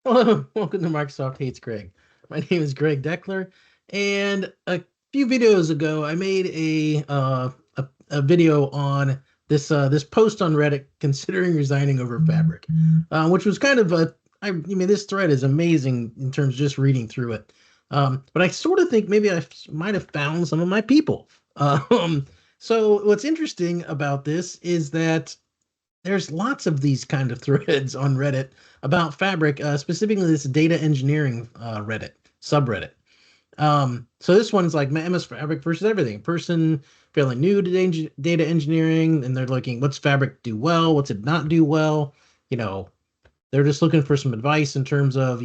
Hello, welcome to Microsoft Hates Greg. My name is Greg Deckler, and a few videos ago, I made a video on this post on Reddit considering resigning over Fabric, which was kind of I mean, this thread is amazing in terms of just reading through it. But I sort of think maybe might have found some of my people. Um, so what's interesting about this is that there's lots of these kind of threads on Reddit about Fabric, specifically this data engineering Reddit subreddit. So this one's like MS Fabric versus everything. Person fairly new to data engineering, and they're looking, what's Fabric do well? What's it not do well? You know, they're just looking for some advice in terms of,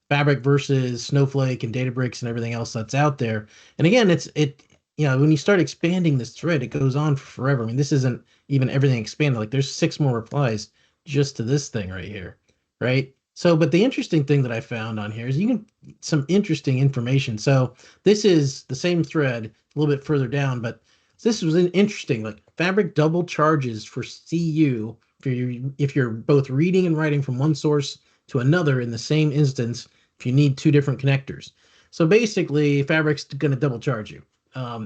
Fabric versus Snowflake and Databricks and everything else that's out there. And again, when you start expanding this thread, it goes on for forever. I mean, this isn't even everything expanded. Like there's six more replies just to this thing right here, right? So, but the interesting thing that I found on here is you can some interesting information. So this is the same thread a little bit further down, but this was an interesting. Like Fabric double charges for CU if you're both reading and writing from one source to another in the same instance if you need two different connectors. So basically, Fabric's going to double charge you.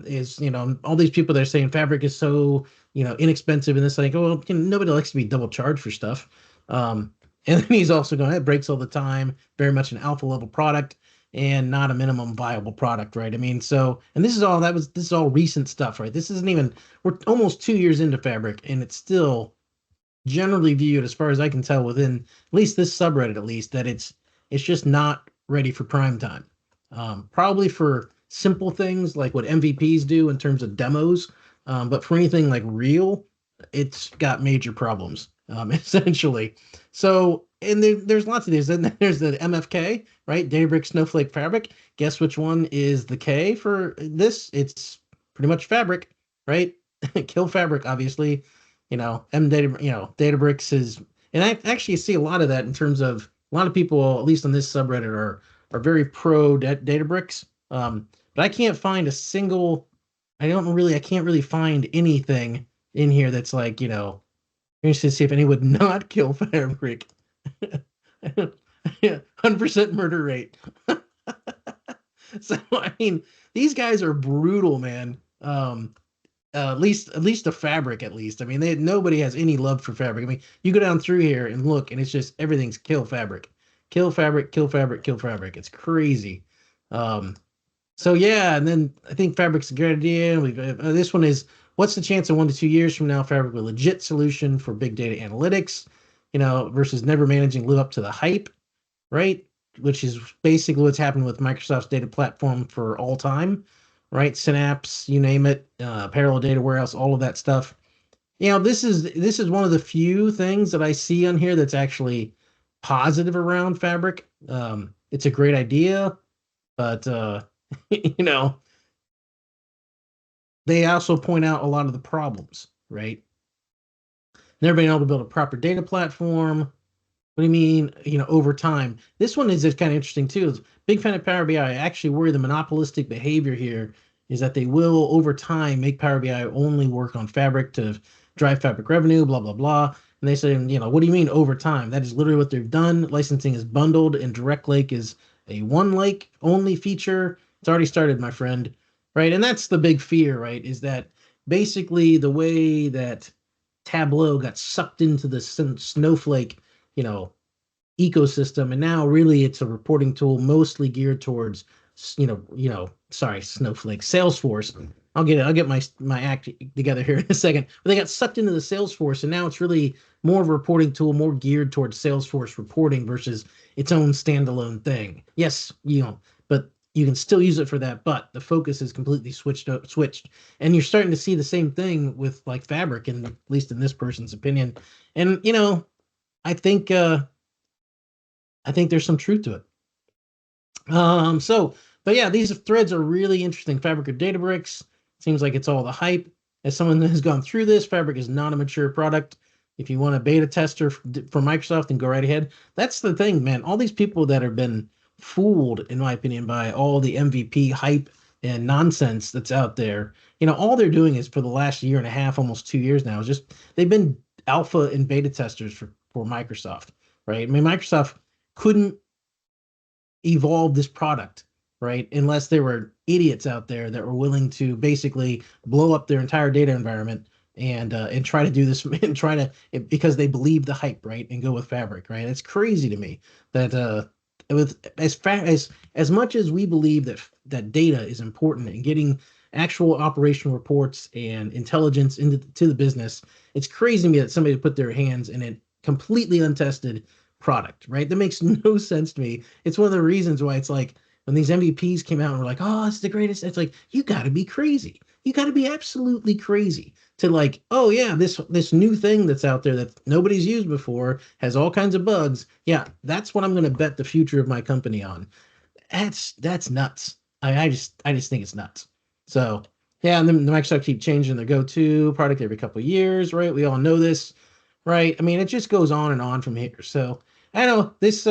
Is all these people that are saying Fabric is so inexpensive and this like, well, nobody likes to be double charged for stuff. And then he's also going, it breaks all the time, very much an alpha level product and not a minimum viable product, right? I mean, so, and this is all recent stuff, right? This isn't even, we're almost 2 years into Fabric and it's still generally viewed, as far as I can tell, within at least this subreddit, at least, that it's just not ready for prime time. Probably for simple things like what MVPs do in terms of demos, but for anything like real, it's got major problems, essentially. So, and there's lots of these. Then there's the MFK, right? Databricks Snowflake Fabric. Guess which one is the K for this? It's pretty much Fabric, right? Kill Fabric, obviously. Databricks is, and I actually see a lot of that in terms of a lot of people, at least on this subreddit, are very pro Databricks. But I can't find a single. I can't really find anything in here that's like, interested to see if anyone would not kill Fabric. 100% murder rate. So I mean, these guys are brutal, man. At least the Fabric, at least. I mean, nobody has any love for Fabric. I mean, you go down through here and look, and it's just everything's kill Fabric, kill Fabric, kill Fabric, kill Fabric. It's crazy. Um, so yeah, and then I think Fabric's a good idea. This one is, what's the chance in 1 to 2 years from now Fabric will legit solution for big data analytics, versus never managing to live up to the hype, right? Which is basically what's happened with Microsoft's data platform for all time, right? Synapse, you name it, parallel data warehouse, all of that stuff. This is one of the few things that I see on here that's actually positive around Fabric. It's a great idea, but you know, they also point out a lot of the problems, right? Never being able to build a proper data platform. What do you mean, over time? This one is just kind of interesting too. Big fan of Power BI. I actually worry the monopolistic behavior here is that they will, over time, make Power BI only work on Fabric to drive Fabric revenue, blah, blah, blah. And they say, what do you mean over time? That is literally what they've done. Licensing is bundled, and Direct Lake is a one lake only feature. It's already started, my friend. Right. And that's the big fear, right? Is that basically the way that Tableau got sucked into the Snowflake, you know, ecosystem, and now really it's a reporting tool mostly geared towards, sorry, Snowflake, Salesforce. I'll get my act together here in a second. But they got sucked into the Salesforce, and now it's really more of a reporting tool, more geared towards Salesforce reporting versus its own standalone thing. Yes, but you can still use it for that. But the focus is completely switched, and you're starting to see the same thing with like Fabric, and at least in this person's opinion. And I think I think there's some truth to it. But yeah, these threads are really interesting. Fabric or Databricks seems like it's all the hype. As someone that has gone through this, Fabric is not a mature product. If you want a beta tester for Microsoft, then go right ahead. That's the thing, man. All these people that have been fooled, in my opinion, by all the MVP hype and nonsense that's out there, all they're doing is for the last year and a half, almost 2 years now, is just they've been alpha and beta testers for Microsoft, right? I mean, Microsoft couldn't evolve this product, right? Unless there were idiots out there that were willing to basically blow up their entire data environment and try to do this and try to because they believe the hype, right? And go with Fabric, right? It's crazy to me that with as much as we believe that data is important and getting actual operational reports and intelligence into to the business, it's crazy to me that somebody put their hands in a completely untested product, right? That makes no sense to me. It's one of the reasons why it's like when these MVPs came out and were like, "Oh, it's the greatest." It's like you got to be crazy. You got to be absolutely crazy to like, "Oh yeah, this new thing that's out there that nobody's used before has all kinds of bugs." Yeah, that's what I'm going to bet the future of my company on. That's nuts. I just think it's nuts. So yeah, and then the Microsoft keep changing their go-to product every couple of years, right? We all know this, right? I mean, it just goes on and on from here. So I know this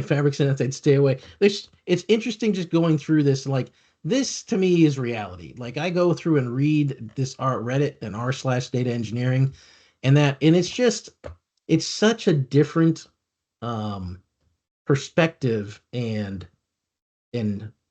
Fabric said I'd stay away. This it's interesting just going through this. Like this to me is reality. Like I go through and read this art Reddit and r/data engineering, and it's such a different um perspective and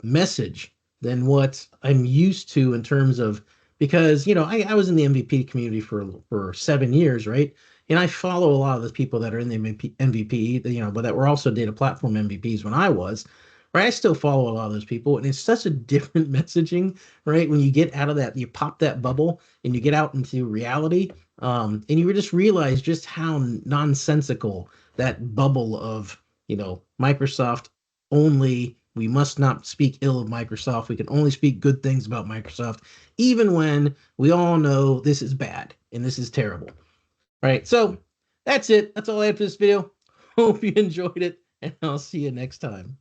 message than what I'm used to in terms of because I was in the MVP community for 7 years, right? And I follow a lot of the people that are in the MVP, but that were also data platform MVPs when I was, right? I still follow a lot of those people, and it's such a different messaging, right? When you get out of that, you pop that bubble and you get out into reality, and you just realize just how nonsensical that bubble of Microsoft only. We must not speak ill of Microsoft. We can only speak good things about Microsoft, even when we all know this is bad and this is terrible. Right. So that's it. That's all I have for this video. Hope you enjoyed it, and I'll see you next time.